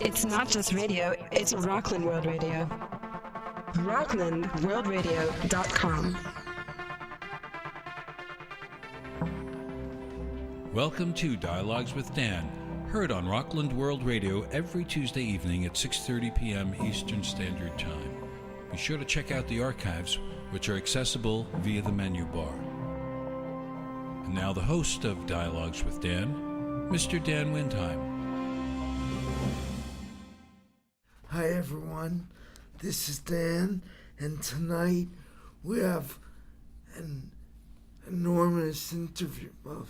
It's not just radio, it's Rockland World Radio. RocklandWorldRadio.com. Welcome to Dialogues with Dan, heard on Rockland World Radio every Tuesday evening at 6:30 p.m. Eastern Standard Time. Be sure to check out the archives, which are accessible via the menu bar. And now the host of Dialogues with Dan, Mr. Dan Winheim. Hi everyone, this is Dan, and tonight we have an enormous interview. Well,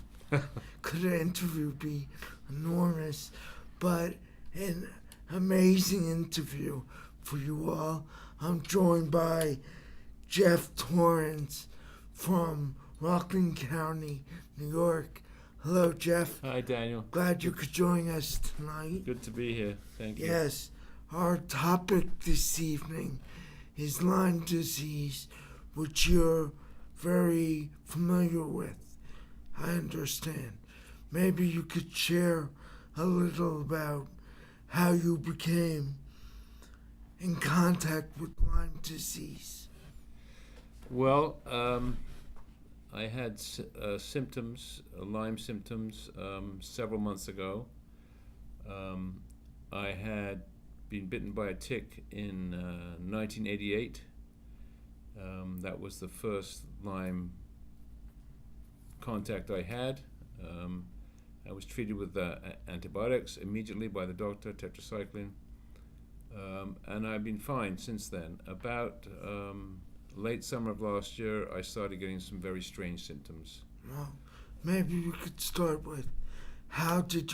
could an interview be enormous? But an amazing interview for you all. I'm joined by Geoff Torrens from Rockland County, New York. Hello, Geoff. Hi, Daniel. Glad you could join us tonight. Good to be here. Thank you. Yes. Our topic this evening is Lyme disease, which you're very familiar with, I understand. Maybe you could share a little about how you became in contact with Lyme disease. Well, I had symptoms, Lyme symptoms, several months ago. I had been bitten by a tick in 1988. That was the first Lyme contact I had. I was treated with antibiotics immediately by the doctor, tetracycline, and I've been fine since then. About late summer of last year, I started getting some very strange symptoms. Well, maybe we could start with how did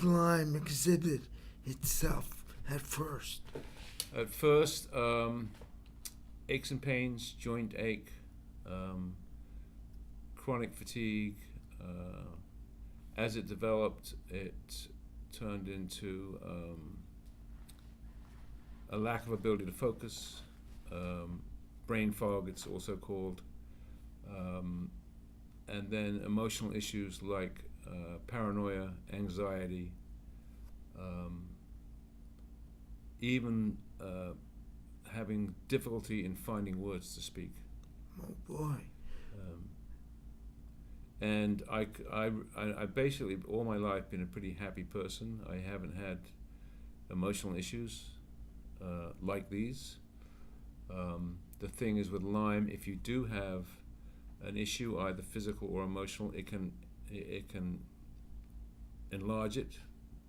Lyme exhibit itself at first? At first, aches and pains, joint ache, chronic fatigue. As it developed, it turned into a lack of ability to focus, brain fog it's also called, and then emotional issues like paranoia, anxiety, even having difficulty in finding words to speak. Oh boy. And I basically all my life been a pretty happy person. I haven't had emotional issues like these. The thing is with Lyme, if you do have an issue, either physical or emotional, it can enlarge it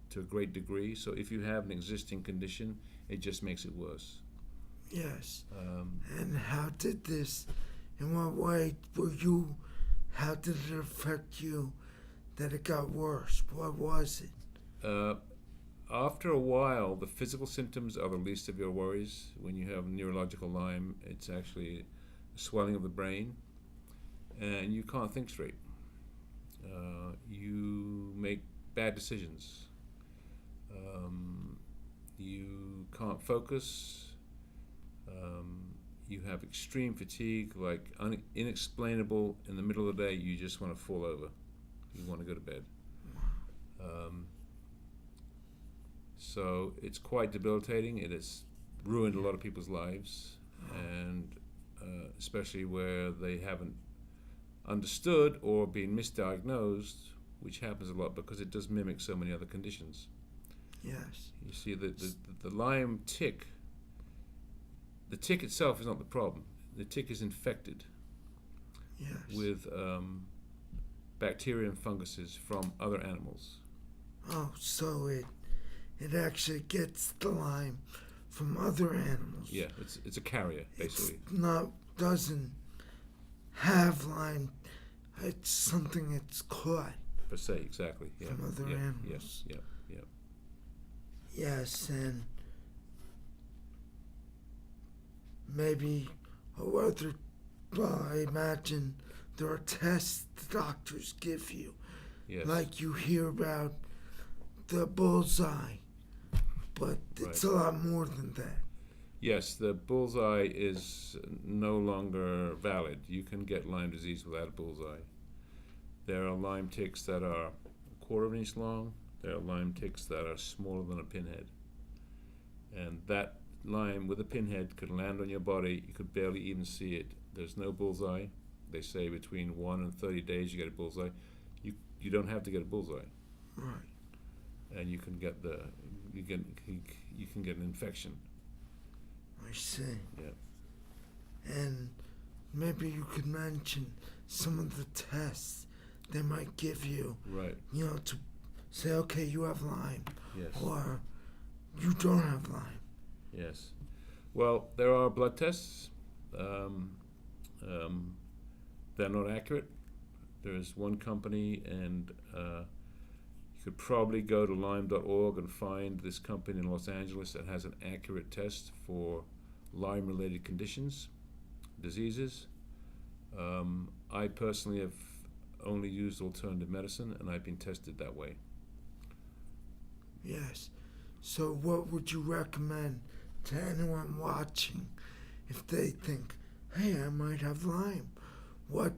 to a great degree. So if you have an existing condition, it just makes it worse. Yes. And how did this, in what way how did it affect you that it got worse? What was it? After a while, the physical symptoms are the least of your worries. When you have neurological Lyme, it's actually a swelling of the brain, and you can't think straight. You make bad decisions. You can't focus. You have extreme fatigue, like inexplainable. In the middle of the day, you just want to fall over. You want to go to bed. So it's quite debilitating. It has ruined a lot of people's lives, and especially where they haven't understood or been misdiagnosed, which happens a lot because it does mimic so many other conditions. Yes. You see, the Lyme tick, the tick itself is not the problem. The tick is infected with bacteria and funguses from other animals. Oh, so it actually gets the Lyme from other animals. Yeah, it's a carrier, basically. Doesn't have Lyme. It's something it's caught. Per se, exactly. Yeah. From other animals. Yeah. Yes, and maybe I imagine there are tests the doctors give you. Yes. Like you hear about the bullseye, but it's a lot more than that. Yes, the bullseye is no longer valid. You can get Lyme disease without a bullseye. There are Lyme ticks that are a quarter of an inch long. There are Lyme ticks that are smaller than a pinhead. And that Lyme with a pinhead could land on your body. You could barely even see it. There's no bullseye. They say between 1 and 30 days you get a bullseye. You don't have to get a bullseye. Right. And you can get you can get an infection. I see. Yeah. And maybe you could mention some of the tests they might give you. Right. To say, okay, you have Lyme. Yes. Or you don't have Lyme. Yes. Well, there are blood tests. They're not accurate. There's one company, and you could probably go to Lyme.org and find this company in Los Angeles that has an accurate test for Lyme-related conditions, diseases. I personally have only used alternative medicine, and I've been tested that way. Yes. So what would you recommend to anyone watching if they think, hey, I might have Lyme? What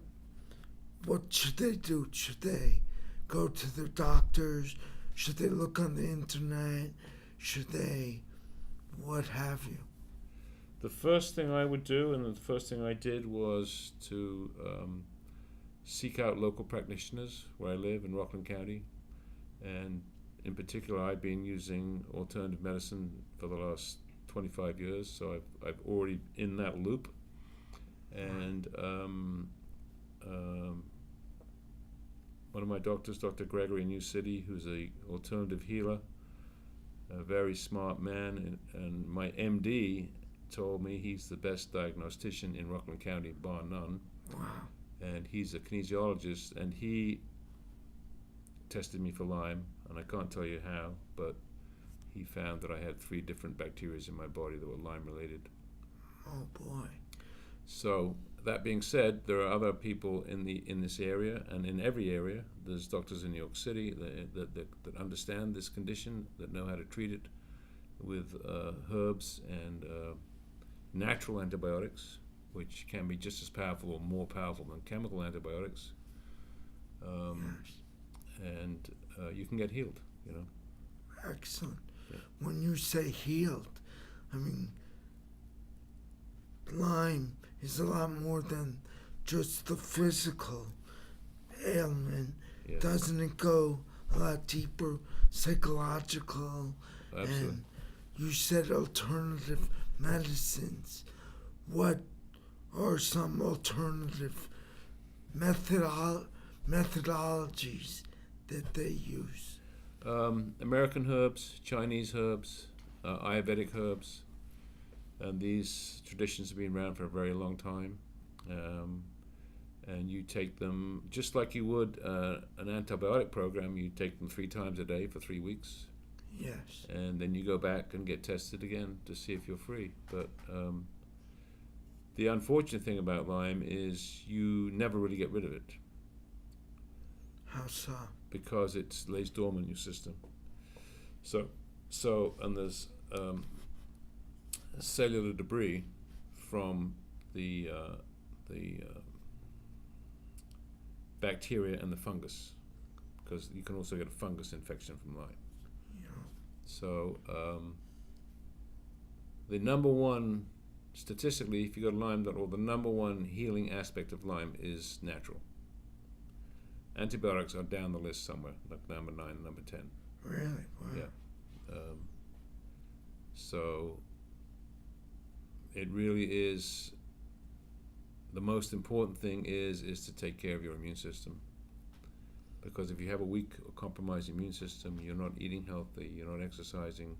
should they do? Should they go to their doctors? Should they look on the internet? Should they what have you? The first thing I would do, and the first thing I did, was to seek out local practitioners where I live in Rockland County. And in particular, I've been using alternative medicine for the last 25 years, so I've already in that loop. And one of my doctors, Dr. Gregory in New City, who's a alternative healer, a very smart man, and my MD told me he's the best diagnostician in Rockland County, bar none. Wow. And he's a kinesiologist, and he tested me for Lyme, and I can't tell you how, but he found that I had 3 different bacteria in my body that were Lyme related. Oh boy. So that being said, there are other people in this area, and in every area. There's doctors in New York City that understand this condition, that know how to treat it with herbs and natural antibiotics, which can be just as powerful or more powerful than chemical antibiotics. Yes. And you can get healed, Excellent. Yeah. When you say healed, I mean, Lyme is a lot more than just the physical ailment. Yes. Doesn't it go a lot deeper, psychological? Absolutely. And you said alternative medicines. What are some alternative methodologies that they use? American herbs, Chinese herbs, Ayurvedic herbs, and these traditions have been around for a very long time. And you take them just like you would an antibiotic program. You take them 3 times a day for 3 weeks. Yes. And then you go back and get tested again to see if you're free. But the unfortunate thing about Lyme is you never really get rid of it. How so? Because it lays dormant in your system. And there's cellular debris from the bacteria and the fungus, because you can also get a fungus infection from Lyme. Yeah. So the number one, statistically, if you go to Lyme.org, the number one healing aspect of Lyme is natural. Antibiotics are down the list somewhere, like number 9 and number 10. Really? Wow. Yeah. So it really is, the most important thing is to take care of your immune system. Because if you have a weak or compromised immune system, you're not eating healthy, you're not exercising,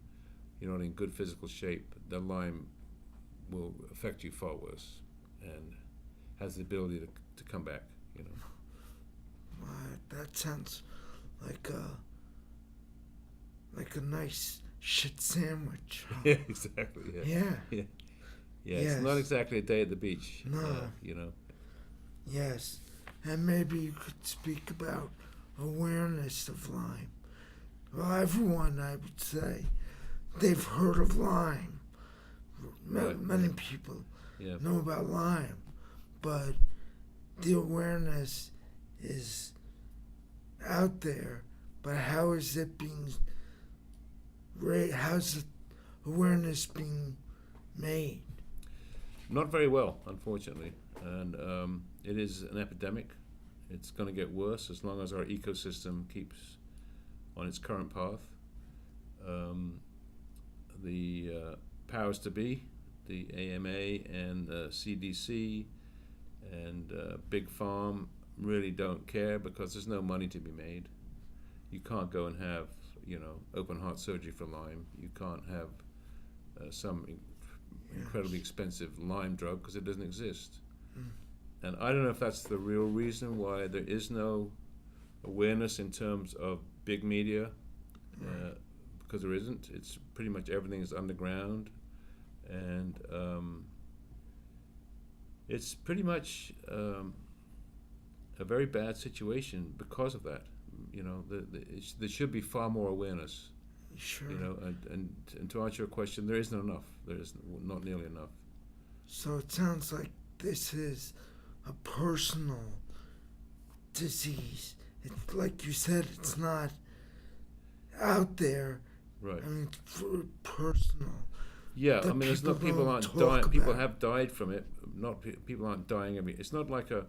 you're not in good physical shape, the Lyme will affect you far worse and has the ability to come back, That sounds like a nice shit sandwich. Huh? Yeah, exactly. Yeah. Yeah. Yeah. Yes. It's not exactly a day at the beach. No. Yes. And maybe you could speak about awareness of Lyme. Well, everyone, I would say, they've heard of Lyme. Right. Many people Yeah. know about Lyme, but the awareness is out there, but how is it being how's the awareness being made? Not very well, unfortunately, and it is an epidemic. It's going to get worse as long as our ecosystem keeps on its current path. The powers to be, the AMA and the CDC and Big Farm really don't care because there's no money to be made. You can't go and have, open heart surgery for Lyme. You can't have some incredibly expensive Lyme drug because it doesn't exist. And I don't know if that's the real reason why there is no awareness in terms of big media, because there isn't. It's pretty much everything is underground, and it's pretty much a very bad situation because of that. There should be far more awareness. Sure. And to answer your question, there isn't enough. There is not nearly enough. So it sounds like this is a personal disease. It's like you said, it's not out there. Right. I mean, it's personal. Yeah, I mean, it's not people aren't dying. People have died from it. People aren't dying. It's not like a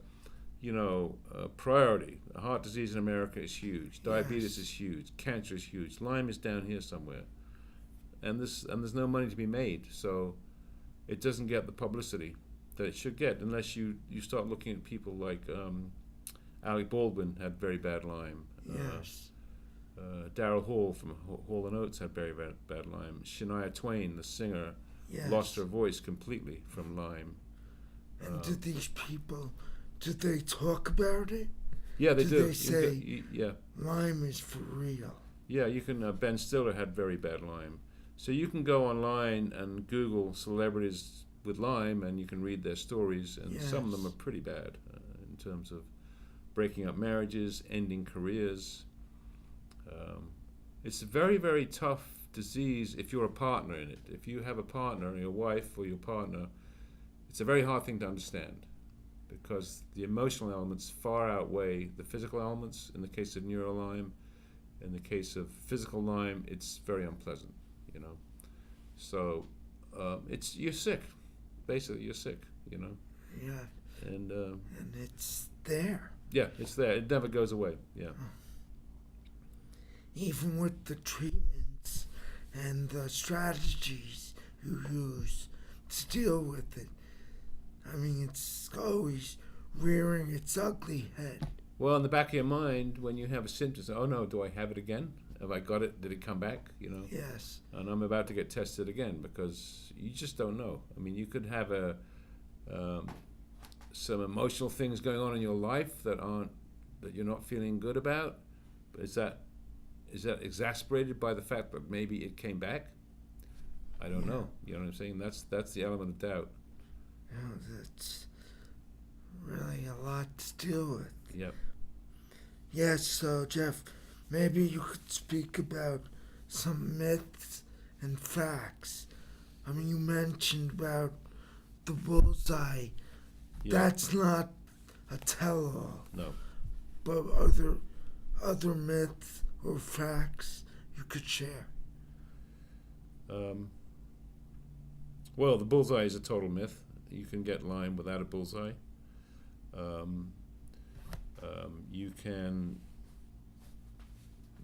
priority. Heart disease in America is huge. Diabetes is huge. Cancer is huge. Lyme is down here somewhere, and there's no money to be made. So it doesn't get the publicity that it should get unless you start looking at people like Alec Baldwin had very bad Lyme. Yes. Daryl Hall from Hall & Oates had very bad Lyme. Shania Twain, the singer, lost her voice completely from Lyme. And do these people, do they talk about it? Yeah, they do. Do they say, yeah, Lyme is for real? Yeah, you can. Ben Stiller had very bad Lyme. So you can go online and Google celebrities with Lyme, and you can read their stories, and some of them are pretty bad in terms of breaking up marriages, ending careers. It's a very, very tough disease if you're a partner in it. If you have a partner, your wife or your partner, it's a very hard thing to understand because the emotional elements far outweigh the physical elements. In the case of neuro Lyme, in the case of physical Lyme, it's very unpleasant, So you're sick. Basically, you're sick, Yeah. And it's there. Yeah, it's there. It never goes away. Yeah. Even with the treatments and the strategies you use to deal with it, I mean, it's always rearing its ugly head. Well, in the back of your mind, when you have a symptom, oh no, do I have it again? Have I got it? Did it come back? Yes. And I'm about to get tested again because you just don't know. I mean, you could have some emotional things going on in your life that you're not feeling good about. But is that exasperated by the fact that maybe it came back? I don't know. You know what I'm saying? That's the element of doubt. That's really a lot to deal with. Yep. Yes, so Geoff, maybe you could speak about some myths and facts. I mean, you mentioned about the bullseye. Yeah. That's not a tell-all. No. But other myths or facts you could share? Well, the bullseye is a total myth. You can get Lyme without a bullseye. You can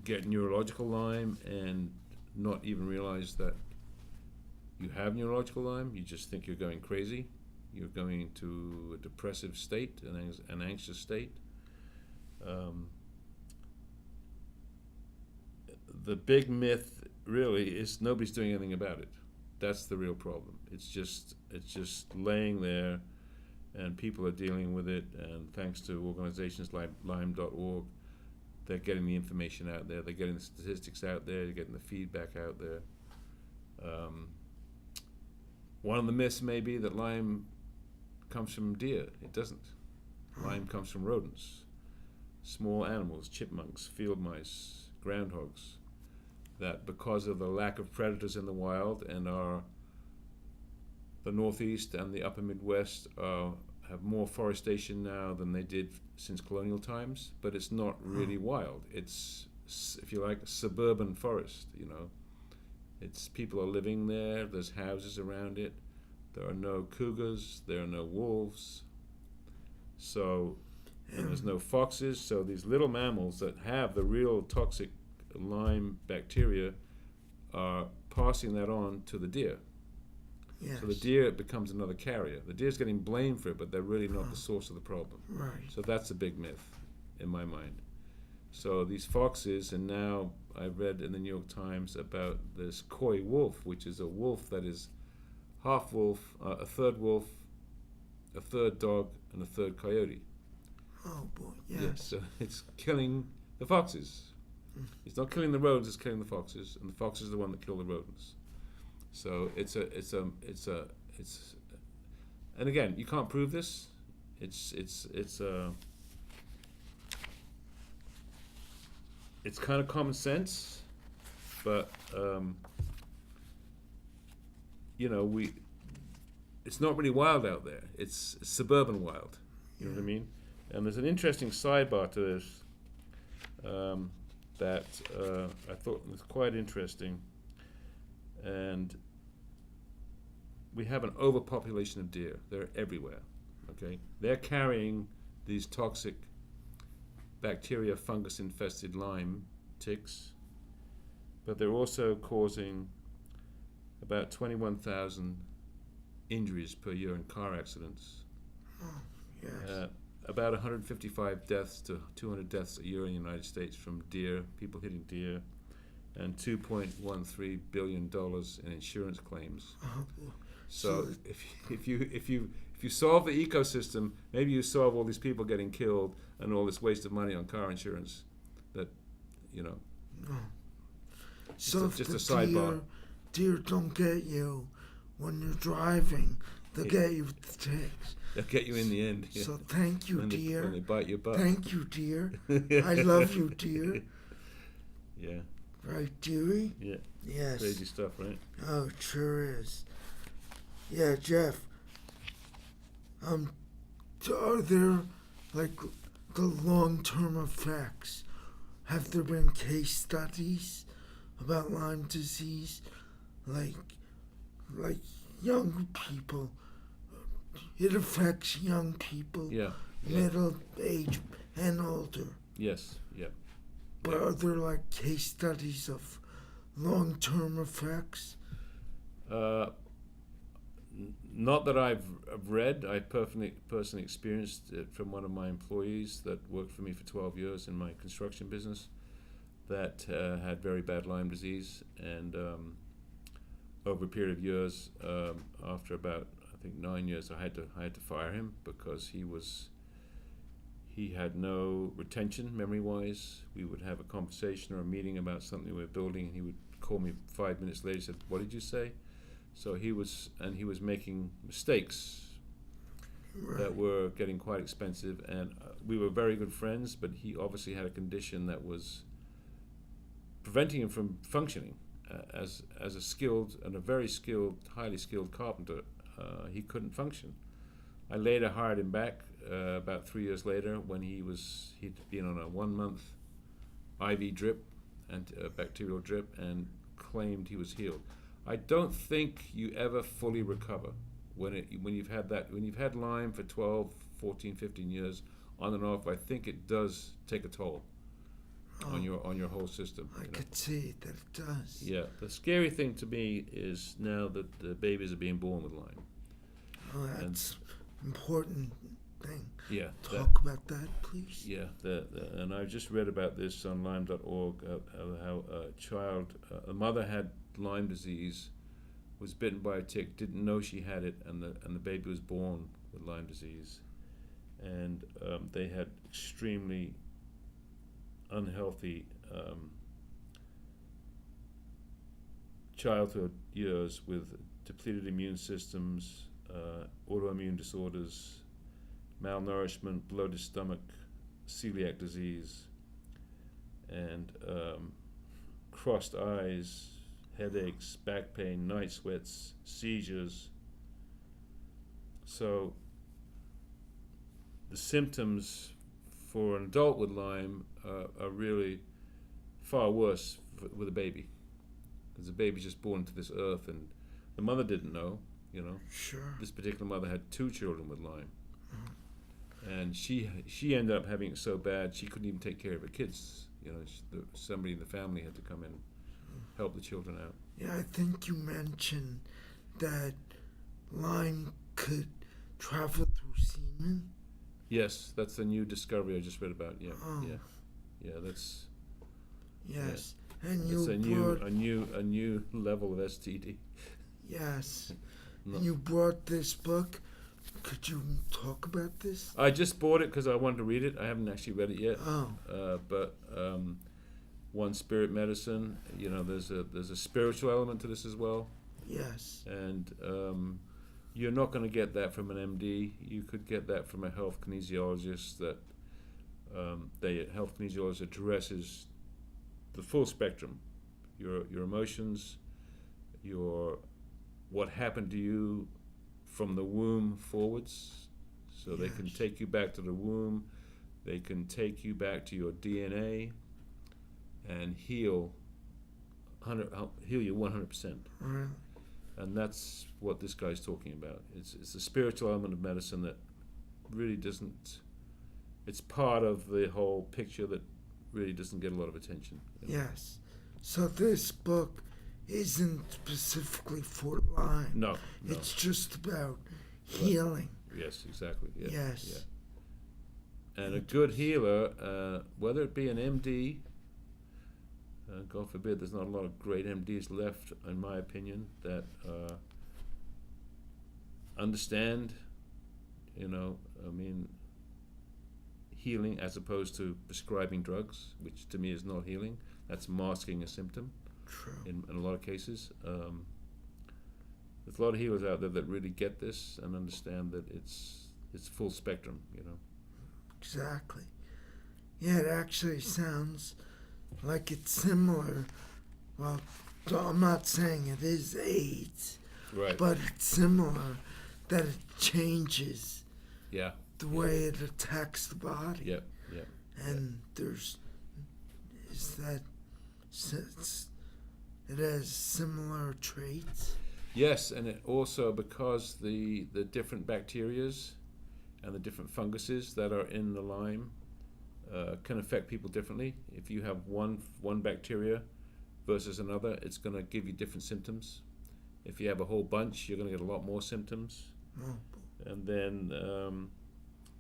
get neurological Lyme and not even realize that you have neurological Lyme. You just think you're going crazy. You're going into a depressive state, an anxious state. The big myth really is nobody's doing anything about it. That's the real problem. It's just laying there, and people are dealing with it. And thanks to organizations like Lyme.org, they're getting the information out there. They're getting the statistics out there. They're getting the feedback out there. One of the myths may be that Lyme comes from deer. It doesn't. Lyme comes from rodents, small animals, chipmunks, field mice, groundhogs. That because of the lack of predators in the wild and the Northeast and the upper Midwest have more forestation now than they did since colonial times, but it's not really wild. It's if you like, suburban forest. It's people are living there. There's houses around it. There are no cougars. There are no wolves. So, and there's no foxes. So these little mammals that have the real toxic Lyme bacteria are passing that on to the deer. Yes. So the deer becomes another carrier. The deer's getting blamed for it, but they're really not the source of the problem. Right. So that's a big myth in my mind. So these foxes, and now I read in the New York Times about this coy wolf, which is a wolf that is half wolf, a third wolf, a third dog, and a third coyote. Oh boy, yes. Yeah, so it's killing the foxes. It's not killing the rodents, it's killing the foxes, and the foxes are the one that kill the rodents. So it's and again, you can't prove this. It's kind of common sense, but it's not really wild out there. It's suburban wild. You know what I mean? And there's an interesting sidebar to this that I thought was quite interesting. And we have an overpopulation of deer. They're everywhere. Okay, they're carrying these toxic bacteria, fungus-infested Lyme ticks, but they're also causing about 21,000 injuries per year in car accidents. Oh, yes. About 155 deaths to 200 deaths a year in the United States from deer, people hitting deer, and $2.13 billion in insurance claims. So if you solve the ecosystem, maybe you solve all these people getting killed and all this waste of money on car insurance. That, No. So just a sidebar. Deer don't get you when you're driving. They'll get you with the ticks. They'll get you in the end. Yeah. So thank you, deer. When they bite your butt. Thank you, deer. I love you, deer. Yeah. Right, dearie? Yeah. Yes. Crazy stuff, right? Oh, it sure is. Yeah, Geoff. Are there, like, the long-term effects? Have there been case studies about Lyme disease? Like young people. It affects young people. Yeah. Middle age and older. Yes. Yeah. But are there, like, case studies of long-term effects? Not that I've read. I personally experienced it from one of my employees that worked for me for 12 years in my construction business that had very bad Lyme disease, and over a period of years, after about I think 9 years, I had to fire him because he had no retention memory-wise. We would have a conversation or a meeting about something we were building, and he would call me 5 minutes later and said, "What did you say?" So he was making mistakes that were getting quite expensive, and we were very good friends, but he obviously had a condition that was preventing him from functioning as a skilled and a very skilled, highly skilled carpenter. He couldn't function. I later hired him back about 3 years later when he'd been on a 1-month IV drip and bacterial drip and claimed he was healed. I don't think you ever fully recover when you've had Lyme for 12, 14, 15 years on and off. I think it does take a toll on your whole system. I could see that it does. Yeah, the scary thing to me is now that the babies are being born with Lyme. Oh, that's important thing. Yeah. Talk about that, please. Yeah, and I just read about this on Lyme.org, how a mother had Lyme disease, was bitten by a tick, didn't know she had it, and the baby was born with Lyme disease, and they had extremely unhealthy childhood years with depleted immune systems, autoimmune disorders, malnourishment, bloated stomach, celiac disease, and crossed eyes, headaches, back pain, night sweats, seizures. So the symptoms for an adult with Lyme are really far worse with a baby, because the baby's just born into this earth, and the mother didn't know. Sure. This particular mother had 2 children with Lyme, and she ended up having it so bad she couldn't even take care of her kids. Somebody in the family had to come in and help the children out. Yeah, I think you mentioned that Lyme could travel through semen. Yes, that's the new discovery I just read about. Yeah, that's Yes, and it's you a new level of STD. Yes, No. and you brought this book. Could you talk about this? I just bought it because I wanted to read it. I haven't actually read it yet. Oh. But One Spirit Medicine. There's a spiritual element to this as well. Yes. And you're not going to get that from an MD. You could get that from a health kinesiologist. That health kinesiologist addresses the full spectrum, your emotions, what happened to you from the womb forwards. So they can take you back to the womb. They can take you back to your DNA and heal you 100%. Really? And that's what this guy's talking about. It's a spiritual element of medicine that really doesn't. It's part of the whole picture that really doesn't get a lot of attention. Yes. So this book isn't specifically for Lyme. No. It's just about healing. Yes, exactly. Yeah. Yes. Yeah. And a good healer, whether it be an MD, God forbid, there's not a lot of great MDs left, in my opinion, that understand, healing as opposed to prescribing drugs, which to me is not healing. That's masking a symptom. True. In a lot of cases. There's a lot of healers out there that really get this and understand that it's full spectrum, Exactly. Yeah, it actually sounds like it's similar. Well, I'm not saying it is AIDS, Right. but it's similar that it changes Yeah. the way it attacks the body. Yep. Yep. And it has similar traits. Yes, and it also, because the different bacterias and the different funguses that are in the Lyme can affect people differently. If you have one bacteria versus another, it's going to give you different symptoms. If you have a whole bunch, you're going to get a lot more symptoms. Oh. And then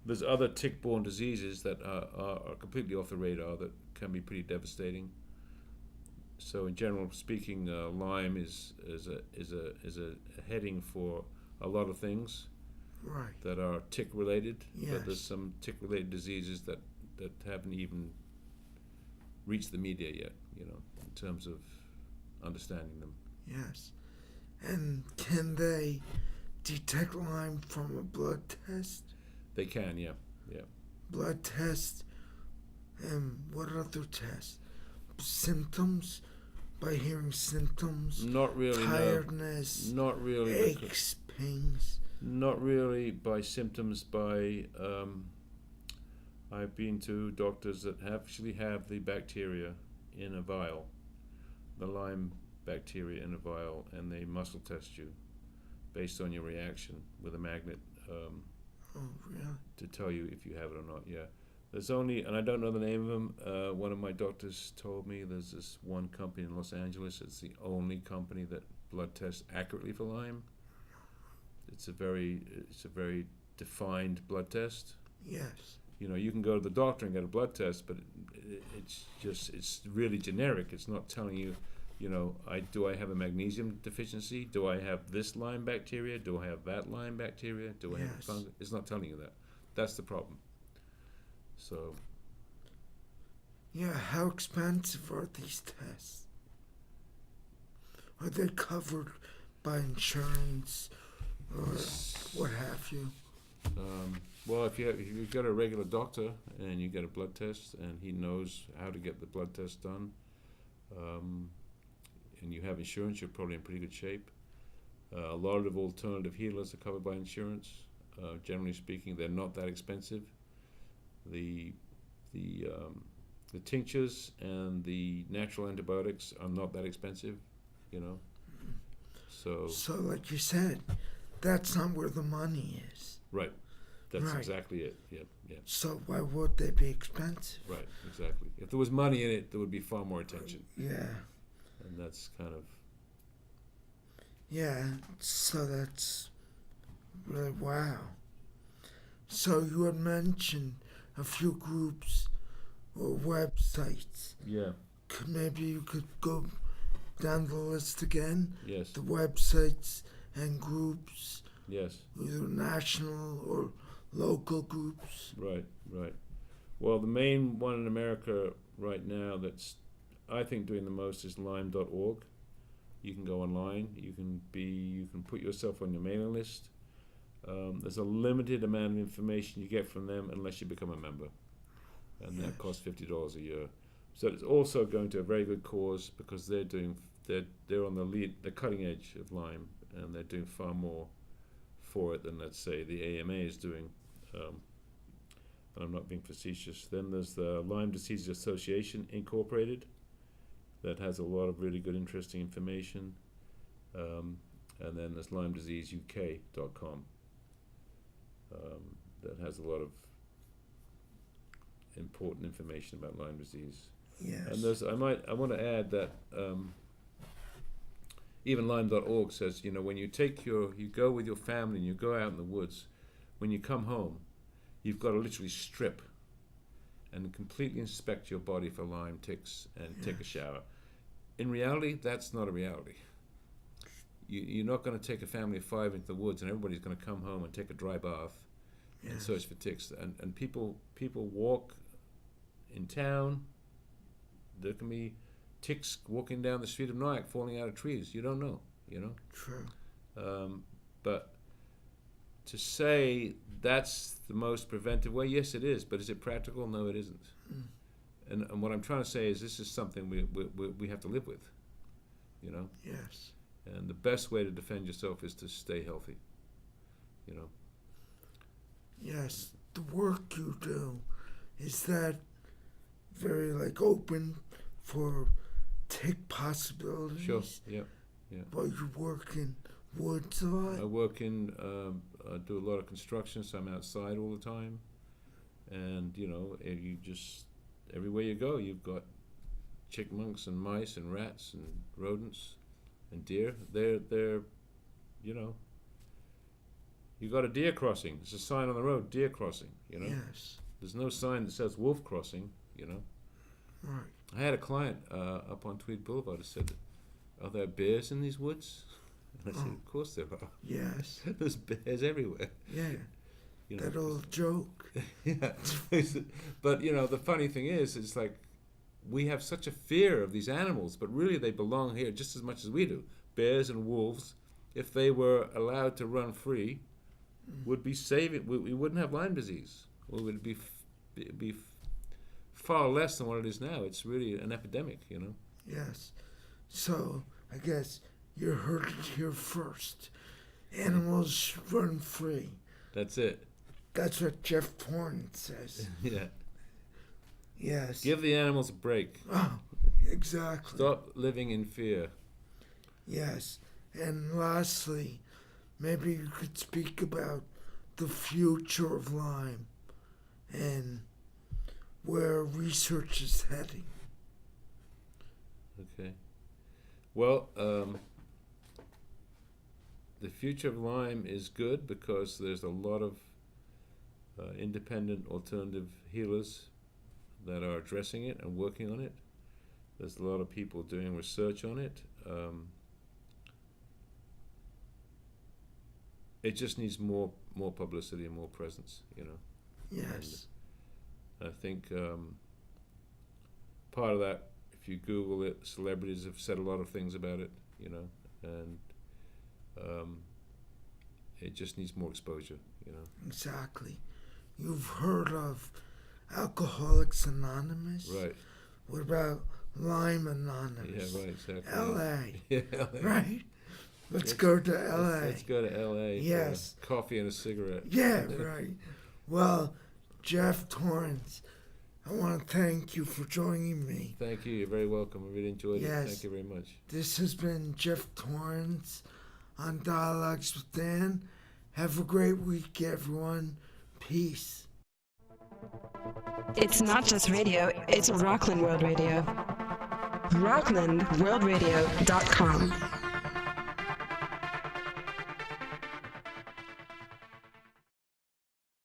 there's other tick-borne diseases that are completely off the radar that can be pretty devastating. So, in general speaking, Lyme is a heading for a lot of things that are tick-related. Yes. But there's some tick-related diseases that haven't even reached the media yet, in terms of understanding them. Yes. And can they detect Lyme from a blood test? They can, yeah. Blood test, and what other tests? Symptoms? By hearing symptoms? Not really. Tiredness? No. Not really. Aches, pains? Not really by symptoms. By I've been to doctors that actually have the bacteria in a vial, the Lyme bacteria in a vial, and they muscle test you based on your reaction with a magnet. Oh, really? To tell you if you have it or not. Yeah. There's only, and I don't know the name of them. One of my doctors told me there's this one company in Los Angeles. It's the only company that blood tests accurately for Lyme. It's a very defined blood test. Yes. You can go to the doctor and get a blood test, but it's really generic. It's not telling you, do I have a magnesium deficiency? Do I have this Lyme bacteria? Do I have that Lyme bacteria? Do I have fungus? It's not telling you that. That's the problem. So. Yeah, how expensive are these tests? Are they covered by insurance or what have you? Well, if you've got a regular doctor and you get a blood test and he knows how to get the blood test done, and you have insurance, you're probably in pretty good shape. A lot of alternative healers are covered by insurance. Generally speaking, they're not that expensive. The the tinctures and the natural antibiotics are not that expensive, you know. So like you said, that's not where the money is. right, that's Right. exactly it. Yep, yep. So why would they be expensive? Right, exactly. If there was money in it, there would be far more attention, Yeah. and that's kind of Yeah, so that's really wow. So you had mentioned a few groups or websites. yeah. Maybe you could go down the list again? Yes, The websites and groups, yes. either national or local groups. Right, right. Well, the main one in America right now that's, I think, doing the most is Lyme.org. You can go online. You can put yourself on your mailing list. There's a limited amount of information you get from them unless you become a member, and that costs $50 a year. So it's also going to a very good cause because they're on the cutting edge of Lyme, and they're doing far more for it than, let's say, the AMA is doing. And I'm not being facetious. Then there's the Lyme Disease Association Incorporated that has a lot of really good, interesting information. And then there's LymeDiseaseUK.com that has a lot of important information about Lyme disease. Yes. And I want to add that even Lyme.org says, you know, when you go with your family and you go out in the woods, when you come home, you've got to literally strip and completely inspect your body for Lyme ticks and take a shower. In reality, that's not a reality. You're not going to take a family of 5 into the woods and everybody's going to come home and take a dry bath and search for ticks. And people walk in town. There can be ticks walking down the street of Nyack falling out of trees. You don't know, you know? True. But to say that's the most preventive way, yes, it is. But is it practical? No, it isn't. And what I'm trying to say is this is something we have to live with, you know? Yes. And the best way to defend yourself is to stay healthy, you know? Yes. The work you do, is that very, like, open for tick possibilities? Sure, yeah. While you work in woods a lot? I work in, I do a lot of construction, so I'm outside all the time. And, you know, everywhere you go, you've got chipmunks and mice and rats and rodents and deer. They're, you know, you got a deer crossing. There's a sign on the road, deer crossing, you know. Yes. There's no sign that says wolf crossing, you know. Right. I had a client up on Tweed Boulevard who said, are there bears in these woods? And I said, of course there are. Yes. There's bears everywhere. Yeah. You know, That old joke. yeah. But, you know, the funny thing is, it's like we have such a fear of these animals, but really they belong here just as much as we do. Bears and wolves, if they were allowed to run free, would be saving. We wouldn't have Lyme disease. It would be far less than what it is now. It's really an epidemic, you know. Yes. So, I guess you heard it here first. Animals should run free. That's it. That's what Geoff Torrens says. Yeah. Yes. Give the animals a break. Oh, exactly. Stop living in fear. Yes. And lastly, maybe you could speak about the future of Lyme and where research is heading. Okay. Well, the future of Lyme is good because there's a lot of independent alternative healers that are addressing it and working on it. There's a lot of people doing research on it. It just needs more publicity and more presence, you know. Yes. And I think part of that, if you Google it, celebrities have said a lot of things about it, you know, and it just needs more exposure, you know. Exactly. You've heard of Alcoholics Anonymous? Right. What about Lyme Anonymous? Yeah, right, exactly. L.A. Yeah, LA. Right? Let's go to L.A. Let's go to L.A. Yes. For coffee and a cigarette. Yeah, right. Well, Geoff Torrens, I want to thank you for joining me. Thank you. You're very welcome. I really enjoyed it. Yes. Thank you very much. This has been Geoff Torrens on Dialogues with Dan. Have a great week, everyone. Peace. It's not just radio, it's Rockland World Radio. RocklandWorldRadio.com.